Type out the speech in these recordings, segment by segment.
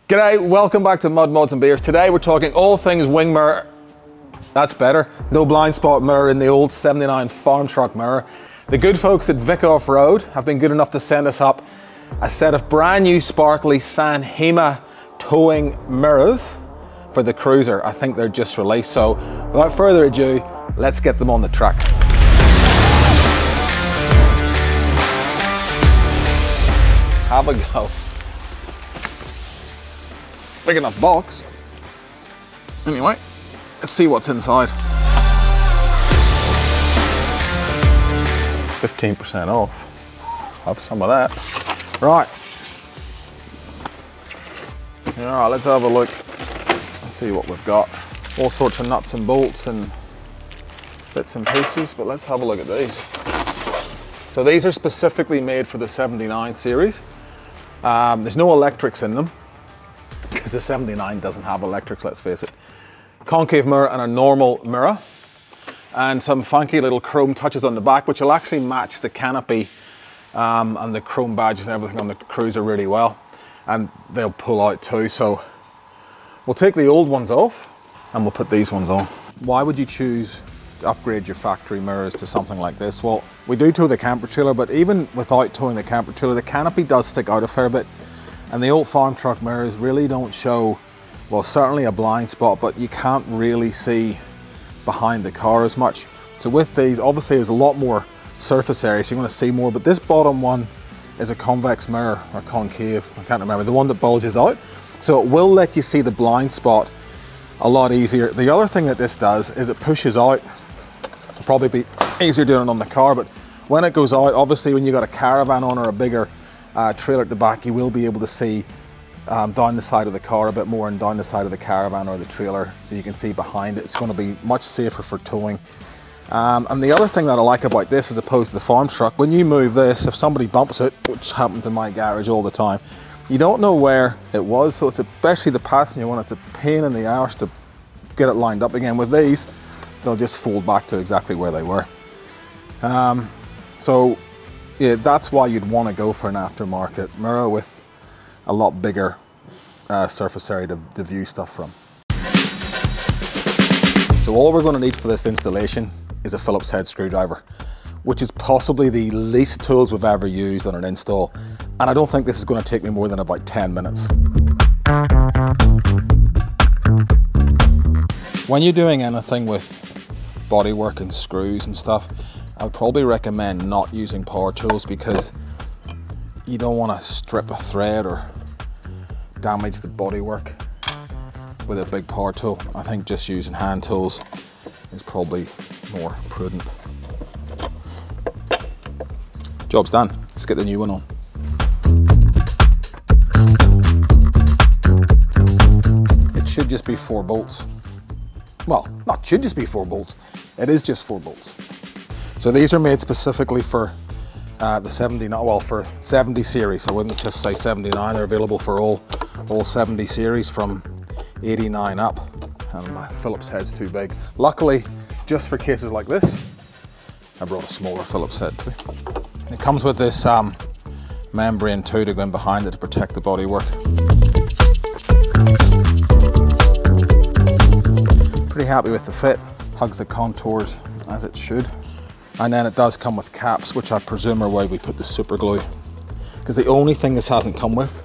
G'day, welcome back to Mud, Mods and Beers. Today we're talking all things wing mirror. That's better. No blind spot mirror in the old 79 farm truck mirror. The good folks at Vic Off-Road have been good enough to send us up a set of brand new sparkly HIMA towing mirrors for the Cruiser. I think they're just released, so without further ado, let's get them on the track. Have a go. Big enough box. Anyway, let's see what's inside. 15% off. Have some of that. Right. Yeah, let's have a look. Let's see what we've got. All sorts of nuts and bolts and bits and pieces, but let's have a look at these. So these are specifically made for the 79 series. There's no electrics in them, because the 79 doesn't have electrics, let's face it. Concave mirror and a normal mirror, and some funky little chrome touches on the back, which will actually match the canopy and the chrome badges and everything on the Cruiser really well. And they'll pull out too, so we'll take the old ones off and we'll put these ones on. Why would you choose to upgrade your factory mirrors to something like this? Well, we do tow the camper trailer, but even without towing the camper trailer, the canopy does stick out a fair bit. And the old farm truck mirrors really don't show, well, certainly a blind spot, but you can't really see behind the car as much. So with these, obviously there's a lot more surface area, so you're going to see more, but this bottom one is a convex mirror, or concave, I can't remember, the one that bulges out. So it will let you see the blind spot a lot easier. The other thing that this does is it pushes out. It'll probably be easier doing it on the car, but when it goes out, obviously when you've got a caravan on or a bigger trailer at the back, you will be able to see down the side of the car a bit more and down the side of the caravan or the trailer, so you can see behind it. It's going to be much safer for towing. And the other thing that I like about this, as opposed to the farm truck, when you move this, if somebody bumps it, which happens in my garage all the time, you don't know where it was, so it's especially the passenger one, it's a pain in the arse to get it lined up again. With these, they'll just fold back to exactly where they were. So yeah, that's why you'd want to go for an aftermarket mirror with a lot bigger surface area to view stuff from. So all we're going to need for this installation is a Phillips head screwdriver, which is possibly the least tools we've ever used on an install. And I don't think this is going to take me more than about 10 minutes. When you're doing anything with bodywork and screws and stuff, I would probably recommend not using power tools, because you don't want to strip a thread or damage the bodywork with a big power tool. I think just using hand tools is probably more prudent. Job's done. Let's get the new one on. It should just be 4 bolts. Well, not should just be 4 bolts. It is just 4 bolts. So these are made specifically for the 79, well, for 70 series. I wouldn't just say 79, they're available for all 70 series from 89 up. And my Phillips head's too big. Luckily, just for cases like this, I brought a smaller Phillips head too. It comes with this membrane too to go in behind it to protect the bodywork. Pretty happy with the fit, hugs the contours as it should. And then it does come with caps, which I presume are where we put the super glue, because the only thing this hasn't come with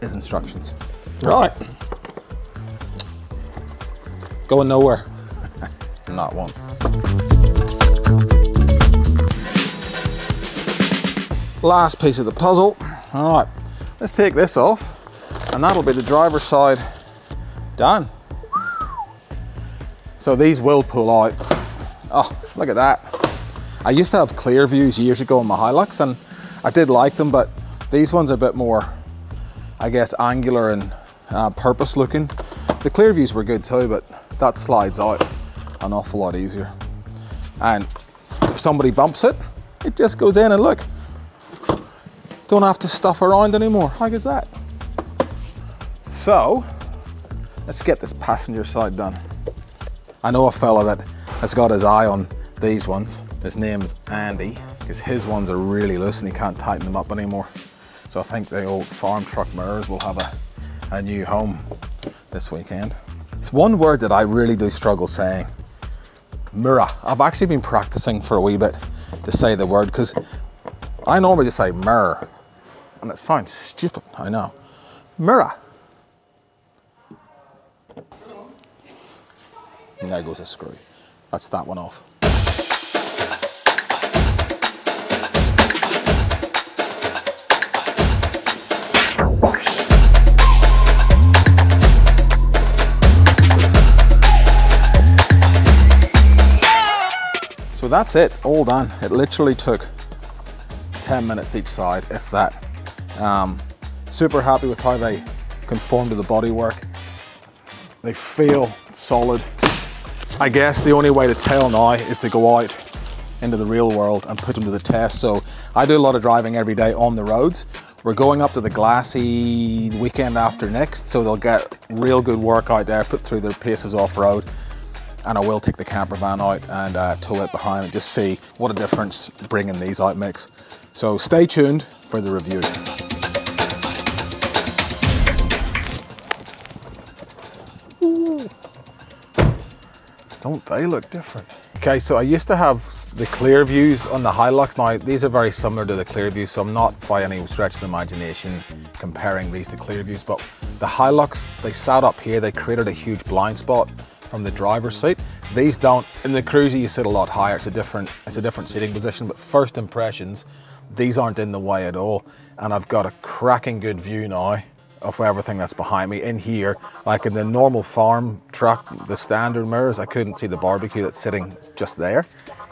is instructions. Right. Going nowhere. Not one. Last piece of the puzzle. All right, let's take this off, and that'll be the driver's side done. So these will pull out. Oh, look at that. I used to have clear views years ago on my Hilux, and I did like them, but these ones are a bit more, I guess, angular and purpose looking. The clear views were good too, but that slides out an awful lot easier. And if somebody bumps it, it just goes in, and look, don't have to stuff around anymore. How good is that? So let's get this passenger side done. I know a fella that has got his eye on these ones. His name is Andy, because his ones are really loose and he can't tighten them up anymore. So I think the old farm truck mirrors will have a new home this weekend. It's one word that I really do struggle saying. Mirror. I've actually been practicing for a wee bit to say the word, because I normally just say mirror, and it sounds stupid, I know. Mirror. And there goes a screw. That's that one off. So that's it, all done. It literally took 10 minutes each side, if that. Super happy with how they conform to the bodywork. They feel solid. I guess the only way to tell now is to go out into the real world and put them to the test. So I do a lot of driving every day on the roads. We're going up to the Glassy the weekend after next, so they'll get real good work out there, put through their paces off-road. And I will take the camper van out and tow it behind and just see what a difference bringing these out makes. So stay tuned for the review. Ooh. Don't they look different? Okay, so I used to have the clear views on the Hilux. Now these are very similar to the clear views, so I'm not by any stretch of the imagination comparing these to clear views, but the Hilux, they sat up here, they created a huge blind spot from the driver's seat. These don't. In the Cruiser you sit a lot higher, it's a different seating position, but first impressions, these aren't in the way at all, and I've got a cracking good view now of everything that's behind me. In here, like in the normal farm truck, the standard mirrors, I couldn't see the barbecue that's sitting just there.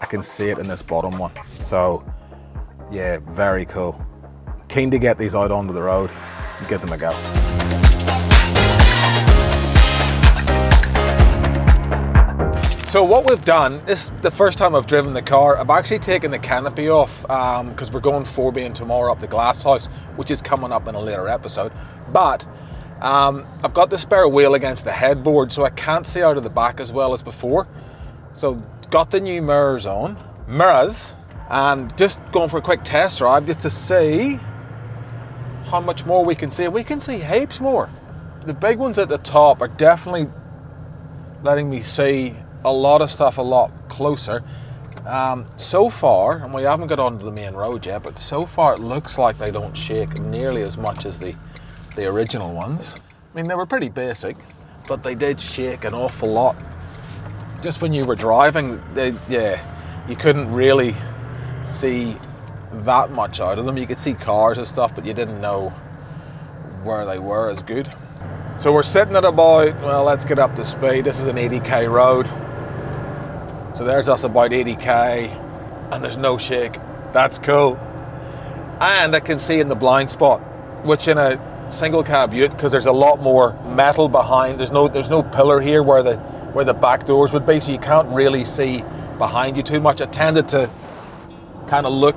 I can see it in this bottom one. So yeah, very cool. Keen to get these out onto the road and give them a go. So what we've done, this is the first time I've driven the car. I've actually taken the canopy off because we're going 4Bing tomorrow up the Glass House, which is coming up in a later episode. But I've got the spare wheel against the headboard, so I can't see out of the back as well as before. So got the new mirrors on, and just going for a quick test drive just to see how much more we can see. We can see heaps more. The big ones at the top are definitely letting me see a lot of stuff a lot closer. So far, and we haven't got onto the main road yet, but so far it looks like they don't shake nearly as much as the original ones. I mean, they were pretty basic, but they did shake an awful lot. Just when you were driving, you couldn't really see that much out of them. You could see cars and stuff, but you didn't know where they were as good. So we're sitting at about, well, let's get up to speed. This is an 80k road. So there's us about 80k, and there's no shake. That's cool. And I can see in the blind spot, which in a single cab ute, because there's a lot more metal behind, there's no pillar here where the back doors would be, so you can't really see behind you too much. I tended to kind of look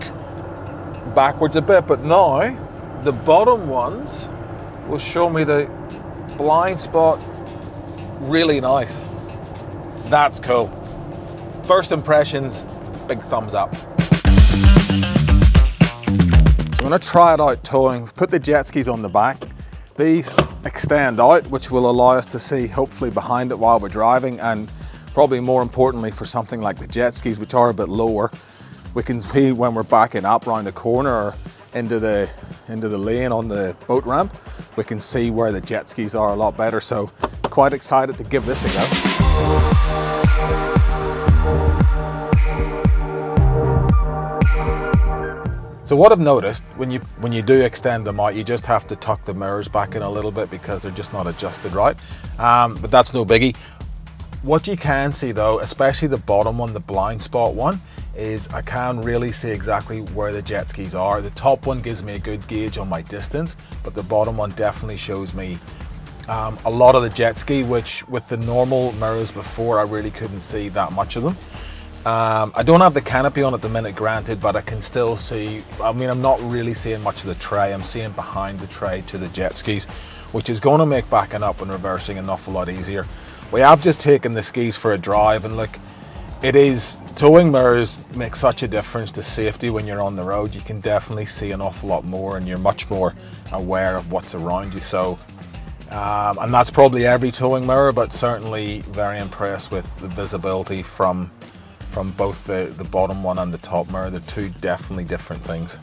backwards a bit, but now the bottom ones will show me the blind spot really nice. That's cool. First impressions, big thumbs up. I'm going to try it out towing. Put the jet skis on the back. These extend out, which will allow us to see hopefully behind it while we're driving, and probably more importantly for something like the jet skis, which are a bit lower, we can see when we're backing up round the corner or into the lane on the boat ramp, we can see where the jet skis are a lot better. So quite excited to give this a go. So what I've noticed, when you do extend them out, you just have to tuck the mirrors back in a little bit because they're just not adjusted right. But that's no biggie. What you can see though, especially the bottom one, the blind spot one, is I can really see exactly where the jet skis are. The top one gives me a good gauge on my distance, but the bottom one definitely shows me a lot of the jet ski, which with the normal mirrors before, I really couldn't see that much of them. I don't have the canopy on at the minute, granted, but I can still see, I mean, I'm not really seeing much of the tray. I'm seeing behind the tray to the jet skis, which is going to make backing up and reversing an awful lot easier. We have just taken the skis for a drive, and look, towing mirrors make such a difference to safety when you're on the road. You can definitely see an awful lot more, and you're much more aware of what's around you. So And that's probably every towing mirror, but certainly very impressed with the visibility from both the bottom one and the top mirror. They're two definitely different things.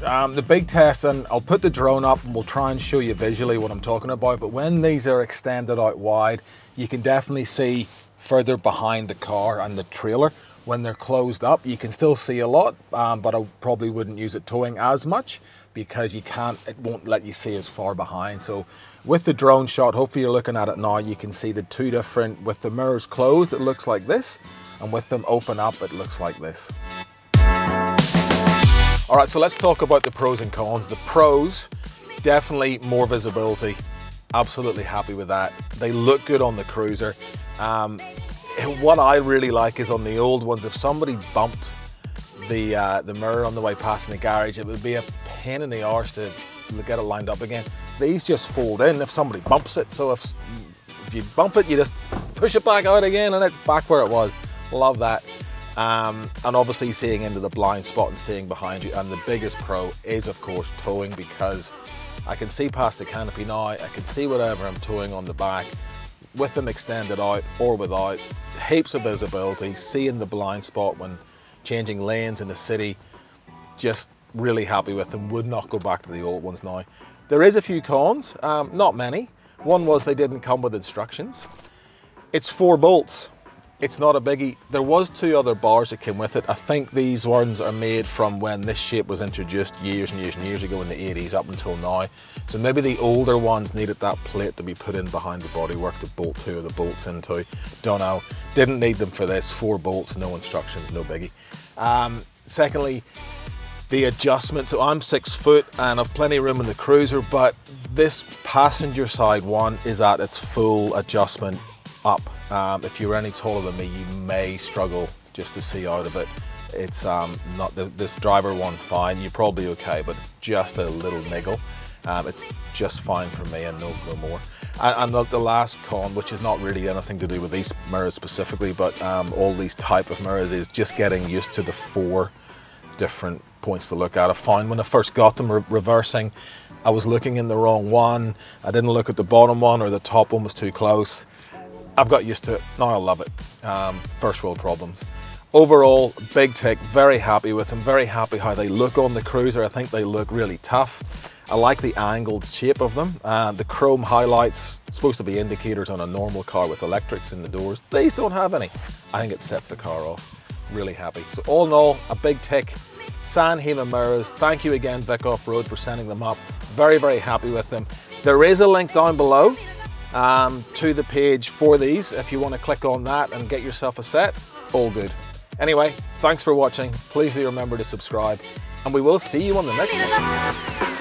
The big test, and I'll put the drone up and we'll try and show you visually what I'm talking about, but when these are extended out wide, you can definitely see further behind the car and the trailer. When they're closed up, you can still see a lot, but I probably wouldn't use it towing as much because it won't let you see as far behind. So with the drone shot, hopefully you're looking at it now, you can see the two different, with the mirrors closed, it looks like this, and with them open up, it looks like this. All right, so let's talk about the pros and cons. The pros, definitely more visibility. Absolutely happy with that. They look good on the Cruiser. What I really like is on the old ones, if somebody bumped the mirror on the way past in the garage, it would be a pain in the arse to get it lined up again. These just fold in if somebody bumps it. So if you bump it, you just push it back out again and it's back where it was. Love that. And obviously seeing into the blind spot and seeing behind you. And the biggest pro is of course towing, because I can see past the canopy now. I can see whatever I'm towing on the back with them extended out or without. Heaps of visibility, seeing the blind spot when changing lanes in the city. Just really happy with them. Would not go back to the old ones now. There is a few cons, not many. One was they didn't come with instructions. It's 4 bolts. It's not a biggie. There was 2 other bars that came with it. I think these ones are made from when this shape was introduced years and years and years ago in the 80s up until now. So maybe the older ones needed that plate to be put in behind the bodywork to bolt 2 of the bolts into. Don't know. Didn't need them for this. 4 bolts, no instructions, no biggie. Secondly, the adjustment. So I'm 6 foot and I've plenty of room in the Cruiser, but this passenger side one is at its full adjustment up. If you're any taller than me, you may struggle just to see out of it. It's not the driver one's fine. You're probably okay, but it's just a little niggle. It's just fine for me and no more. And the last con, which is not really anything to do with these mirrors specifically, but all these type of mirrors, is just getting used to the 4 different points to look at. I found when I first got them reversing, I was looking in the wrong one. I didn't look at the bottom one, or the top one was too close. I've got used to it. Now I love it. First world problems. Overall, big tick. Very happy with them. Very happy how they look on the Cruiser. I think they look really tough. I like the angled shape of them. The chrome highlights, supposed to be indicators on a normal car with electrics in the doors. These don't have any. I think it sets the car off. Really happy. So all in all, a big tick. HIMA mirrors. Thank you again, Vic Off-Road, for sending them up. Very, very happy with them. There is a link down below to the page for these. If you want to click on that and get yourself a set, all good. Anyway, thanks for watching. Please do remember to subscribe, and we will see you on the next one.